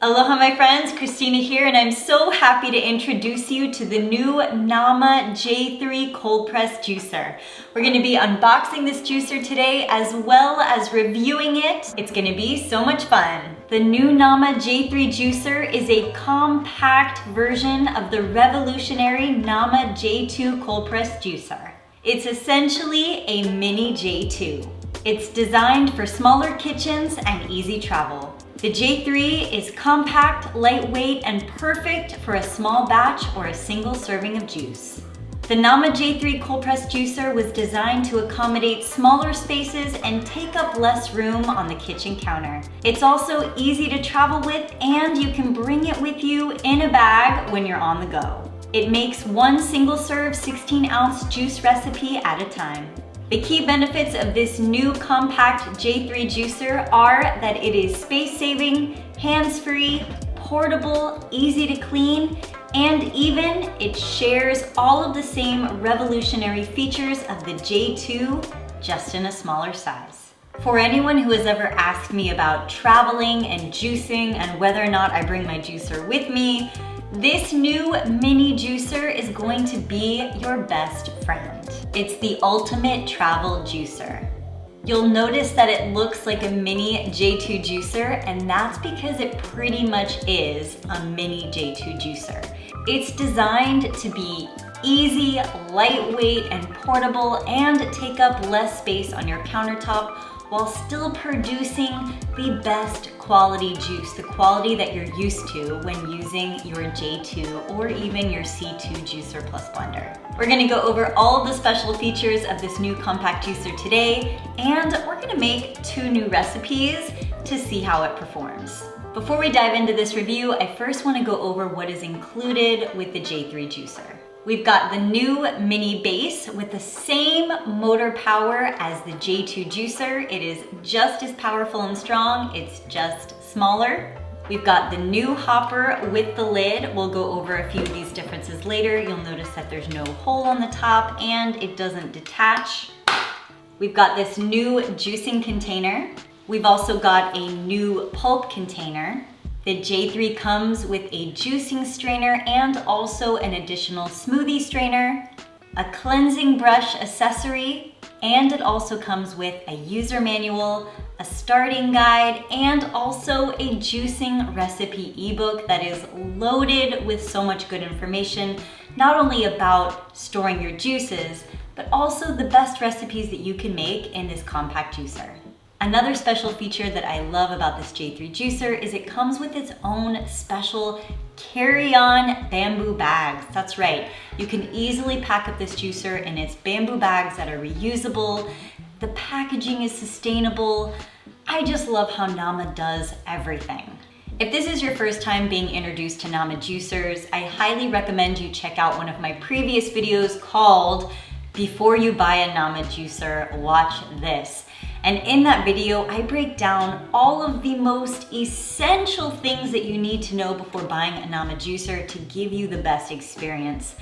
Aloha my friends, Kristina here, and I'm so happy to introduce you to the new Nama J3 cold press juicer. We're going to be unboxing this juicer today as well as reviewing it. It's going to be so much fun. The new Nama J3 juicer is a compact version of the revolutionary Nama J2 cold press juicer. It's essentially a mini J2. It's designed for smaller kitchens and easy travel. The J3 is compact, lightweight, and perfect for a small batch or a single serving of juice. The Nama J3 cold press juicer was designed to accommodate smaller spaces and take up less room on the kitchen counter. It's also easy to travel with, and you can bring it with you in a bag when you're on the go. It makes one single serve 16-ounce juice recipe at a time. The key benefits of this new compact J3 juicer are that it is space-saving, hands-free, portable, easy to clean, and even it shares all of the same revolutionary features of the J2, just in a smaller size. For anyone who has ever asked me about traveling and juicing and whether or not I bring my juicer with me, this new mini juicer is going to be your best friend. It's the ultimate travel juicer. You'll notice that it looks like a mini J2 juicer, and that's because it pretty much is a mini J2 juicer. It's designed to be easy, lightweight, and portable, and take up less space on your countertop while still producing the best quality juice, the quality that you're used to when using your J2 or even your C2 juicer plus blender. We're gonna go over all of the special features of this new compact juicer today, and we're gonna make 2 new recipes to see how it performs. Before we dive into this review, I first wanna go over what is included with the J3 juicer. We've got the new mini base with the same motor power as the J2 juicer. It is just as powerful and strong, it's just smaller. We've got the new hopper with the lid. We'll go over a few of these differences later. You'll notice that there's no hole on the top and it doesn't detach. We've got this new juicing container. We've also got a new pulp container. The J3 comes with a juicing strainer and also an additional smoothie strainer, a cleansing brush accessory, and it also comes with a user manual, a starting guide, and also a juicing recipe ebook that is loaded with so much good information, not only about storing your juices, but also the best recipes that you can make in this compact juicer. Another special feature that I love about this J3 juicer is it comes with its own special carry-on bamboo bags. That's right, you can easily pack up this juicer in its bamboo bags that are reusable. The packaging is sustainable. I just love how Nama does everything. If this is your first time being introduced to Nama juicers, I highly recommend you check out one of my previous videos called Before You Buy a Nama Juicer, Watch This. And in that video, I break down all of the most essential things that you need to know before buying a Nama juicer to give you the best experience.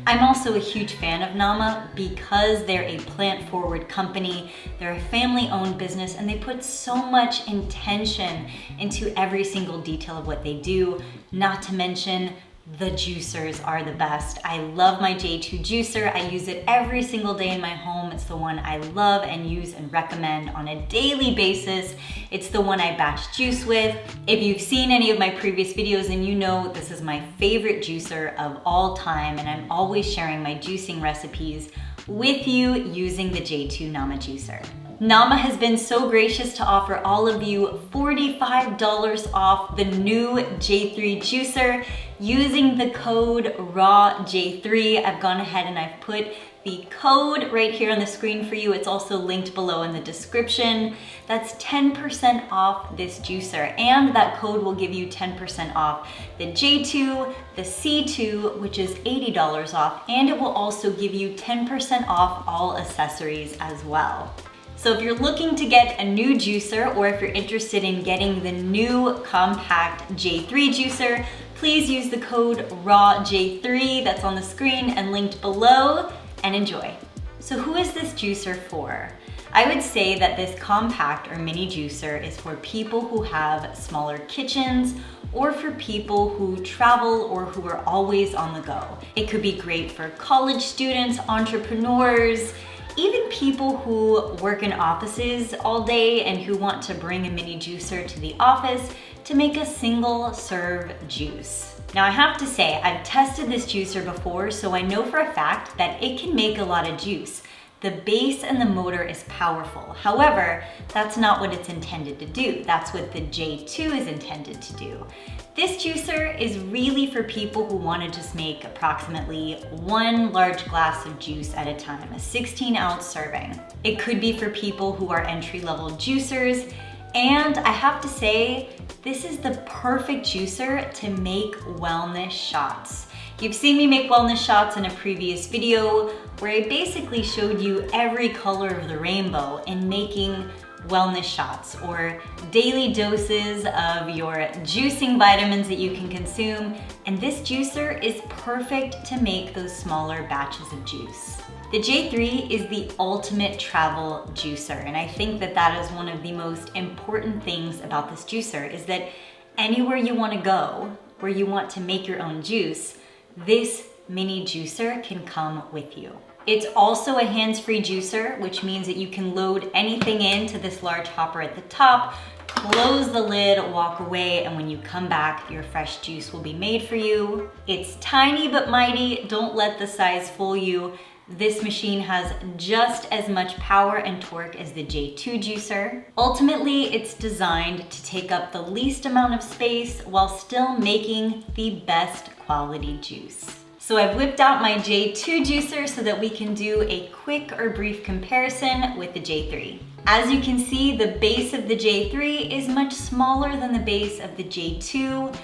I'm also a huge fan of Nama because they're a plant-forward company, they're a family-owned business, and they put so much intention into every single detail of what they do, not to mention the juicers are the best. I love my J2 juicer. I use it every single day in my home. It's the one I love and use and recommend on a daily basis. It's the one I batch juice with. If you've seen any of my previous videos, then you know this is my favorite juicer of all time, and I'm always sharing my juicing recipes with you using the J2 Nama juicer. Nama has been so gracious to offer all of you $45 off the new J3 juicer using the code RAWJ3. I've gone ahead and I've put the code right here on the screen for you. It's also linked below in the description. That's 10% off this juicer, and that code will give you 10% off the J2, the C2, which is $80 off, and it will also give you 10% off all accessories as well. So if you're looking to get a new juicer, or if you're interested in getting the new compact J3 juicer, please use the code RAWJ3 that's on the screen and linked below, and enjoy. So who is this juicer for? I would say that this compact or mini juicer is for people who have smaller kitchens or for people who travel or who are always on the go. It could be great for college students, entrepreneurs, even people who work in offices all day and who want to bring a mini juicer to the office to make a single serve juice. Now I have to say, I've tested this juicer before, so I know for a fact that it can make a lot of juice. The base and the motor is powerful. However, that's not what it's intended to do. That's what the J2 is intended to do. This juicer is really for people who want to just make approximately 1 large glass of juice at a time, a 16-ounce serving. It could be for people who are entry-level juicers, and I have to say, this is the perfect juicer to make wellness shots. You've seen me make wellness shots in a previous video where I basically showed you every color of the rainbow in making wellness shots or daily doses of your juicing vitamins that you can consume. And this juicer is perfect to make those smaller batches of juice. The J3 is the ultimate travel juicer, and I think that that is one of the most important things about this juicer is that anywhere you want to go, where you want to make your own juice, this mini juicer can come with you. It's also a hands-free juicer, which means that you can load anything into this large hopper at the top, close the lid, walk away, and when you come back, your fresh juice will be made for you. It's tiny but mighty. Don't let the size fool you. This machine has just as much power and torque as the J2 juicer. Ultimately, it's designed to take up the least amount of space while still making the best quality juice. So I've whipped out my J2 juicer so that we can do a quick or brief comparison with the J3. As you can see, the base of the J3 is much smaller than the base of the J2.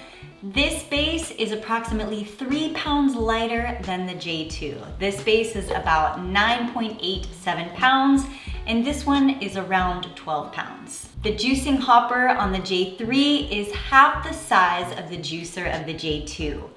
This base is approximately 3 pounds lighter than the J2. This base is about 9.87 pounds, and this one is around 12 pounds. The juicing hopper on the J3 is half the size of the juicer of the J2.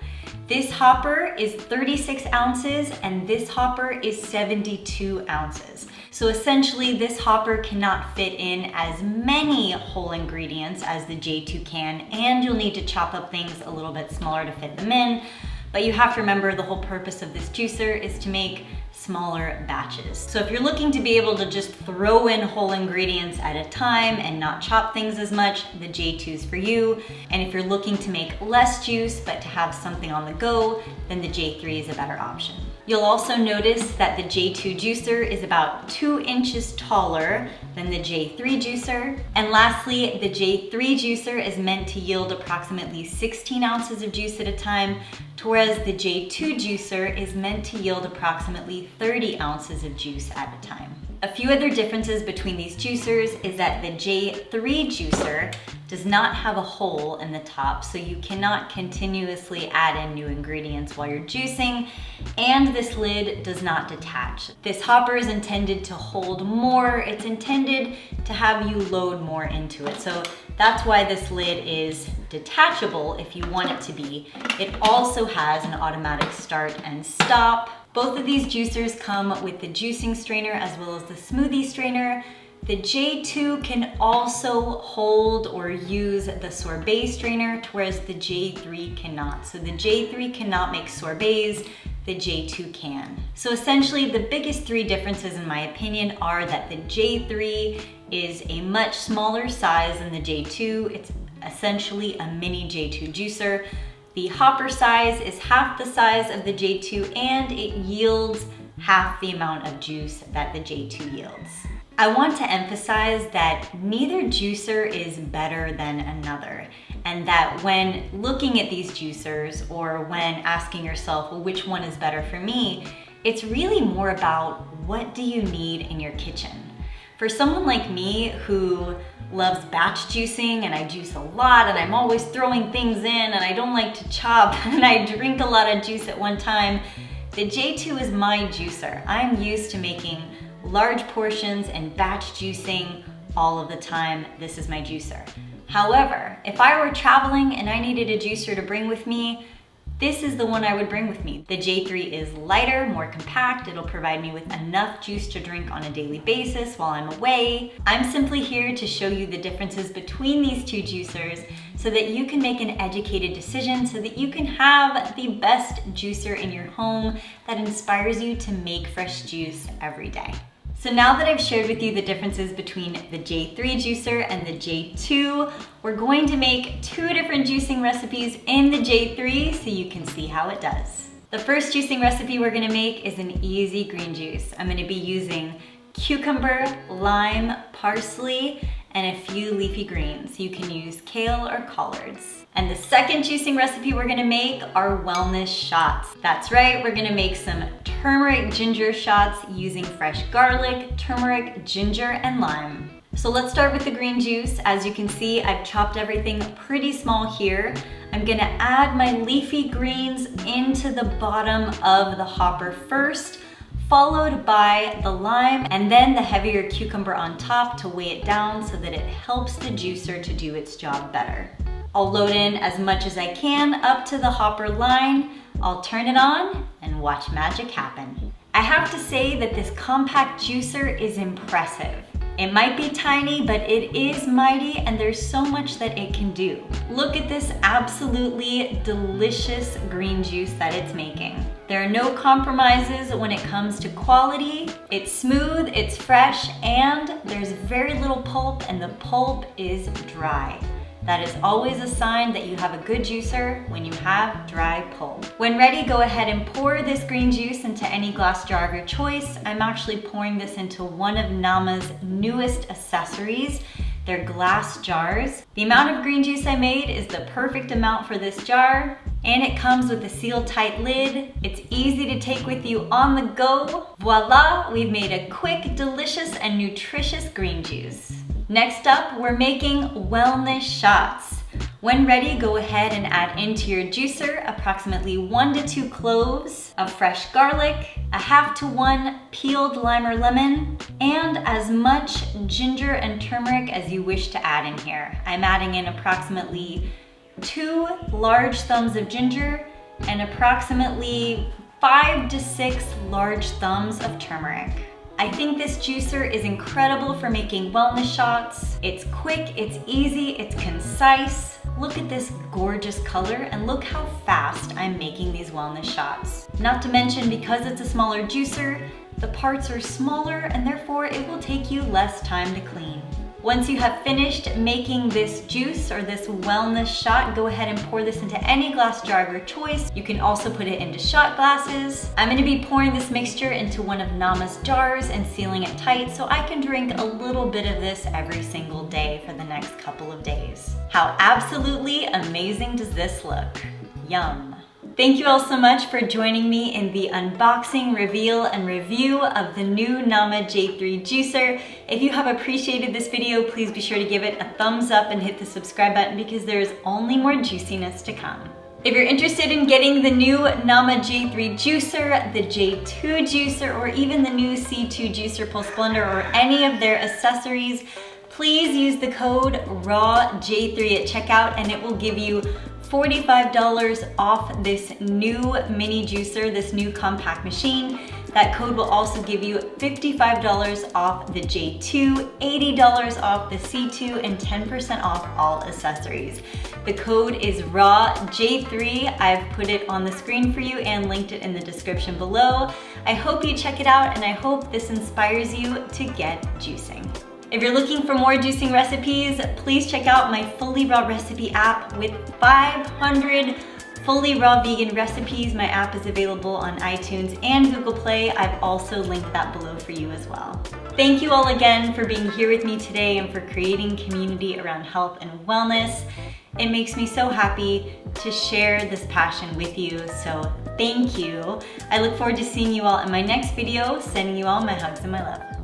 This hopper is 36 ounces and this hopper is 72 ounces. So essentially this hopper cannot fit in as many whole ingredients as the J2 can, and you'll need to chop up things a little bit smaller to fit them in. But you have to remember the whole purpose of this juicer is to make smaller batches. So if you're looking to be able to just throw in whole ingredients at a time and not chop things as much, the J2 is for you. And if you're looking to make less juice but to have something on the go, then the J3 is a better option. You'll also notice that the J2 juicer is about 2 inches taller than the J3 juicer. And lastly, the J3 juicer is meant to yield approximately 16 ounces of juice at a time, whereas the J2 juicer is meant to yield approximately 30 ounces of juice at a time. A few other differences between these juicers is that the J3 juicer does not have a hole in the top, so you cannot continuously add in new ingredients while you're juicing, and this lid does not detach. This hopper is intended to hold more. It's intended to have you load more into it. So that's why this lid is detachable if you want it to be. It also has an automatic start and stop. Both of these juicers come with the juicing strainer as well as the smoothie strainer. The J2 can also hold or use the sorbet strainer, whereas the J3 cannot. So the J3 cannot make sorbets, the J2 can. So essentially the biggest 3 differences in my opinion are that the J3 is a much smaller size than the J2. It's essentially a mini J2 juicer. The hopper size is half the size of the J2 and it yields half the amount of juice that the J2 yields. I want to emphasize that neither juicer is better than another, and that when looking at these juicers or when asking yourself, well, which one is better for me, it's really more about what do you need in your kitchen. For someone like me who loves batch juicing and I juice a lot and I'm always throwing things in and I don't like to chop and I drink a lot of juice at one time, the J2 is my juicer. I'm used to making large portions and batch juicing all of the time. This is my juicer. However, if I were traveling and I needed a juicer to bring with me, this is the one I would bring with me. The J3 is lighter, more compact. It'll provide me with enough juice to drink on a daily basis while I'm away. I'm simply here to show you the differences between these two juicers so that you can make an educated decision so that you can have the best juicer in your home that inspires you to make fresh juice every day. So now that I've shared with you the differences between the J3 juicer and the J2, we're going to make 2 different juicing recipes in the J3 so you can see how it does. The first juicing recipe we're gonna make is an easy green juice. I'm gonna be using cucumber, lime, parsley, and a few leafy greens. You can use kale or collards. And the second juicing recipe we're gonna make are wellness shots. That's right, we're gonna make some turmeric ginger shots using fresh garlic, turmeric, ginger, and lime. So let's start with the green juice. As you can see, I've chopped everything pretty small here. I'm gonna add my leafy greens into the bottom of the hopper first, followed by the lime and then the heavier cucumber on top to weigh it down so that it helps the juicer to do its job better. I'll load in as much as I can up to the hopper line. I'll turn it on and watch magic happen. I have to say that this compact juicer is impressive. It might be tiny, but it is mighty and there's so much that it can do. Look at this absolutely delicious green juice that it's making. There are no compromises when it comes to quality. It's smooth, it's fresh, and there's very little pulp, and the pulp is dry. That is always a sign that you have a good juicer when you have dry pulp. When ready, go ahead and pour this green juice into any glass jar of your choice. I'm actually pouring this into one of Nama's newest accessories, their glass jars. The amount of green juice I made is the perfect amount for this jar, and it comes with a sealed tight lid. It's easy to take with you on the go. Voila, we've made a quick, delicious, and nutritious green juice. Next up, we're making wellness shots. When ready, go ahead and add into your juicer approximately 1 to 2 cloves of fresh garlic, a half to 1 peeled lime or lemon, and as much ginger and turmeric as you wish to add in here. I'm adding in approximately 2 large thumbs of ginger and approximately 5 to 6 large thumbs of turmeric. I think this juicer is incredible for making wellness shots. It's quick, it's easy, it's concise. Look at this gorgeous color and look how fast I'm making these wellness shots. Not to mention, because it's a smaller juicer, the parts are smaller and therefore it will take you less time to clean. Once you have finished making this juice or this wellness shot, go ahead and pour this into any glass jar of your choice. You can also put it into shot glasses. I'm gonna be pouring this mixture into one of Nama's jars and sealing it tight so I can drink a little bit of this every single day for the next couple of days. How absolutely amazing does this look? Yum. Thank you all so much for joining me in the unboxing, reveal, and review of the new Nama J3 juicer. If you have appreciated this video, please be sure to give it a thumbs up and hit the subscribe button because there is only more juiciness to come. If you're interested in getting the new Nama J3 juicer, the J2 juicer, or even the new C2 juicer Pulse Blender or any of their accessories, please use the code RAWJ3 at checkout and it will give you $45 off this new mini juicer, this new compact machine. That code will also give you $55 off the J2, $80 off the C2, and 10% off all accessories. The code is RAWJ3. I've put it on the screen for you and linked it in the description below. I hope you check it out and I hope this inspires you to get juicing. If you're looking for more juicing recipes, please check out my Fully Raw recipe app with 500 fully raw vegan recipes. My app is available on iTunes and Google Play. I've also linked that below for you as well. Thank you all again for being here with me today and for creating community around health and wellness. It makes me so happy to share this passion with you, so thank you. I look forward to seeing you all in my next video. Sending you all my hugs and my love.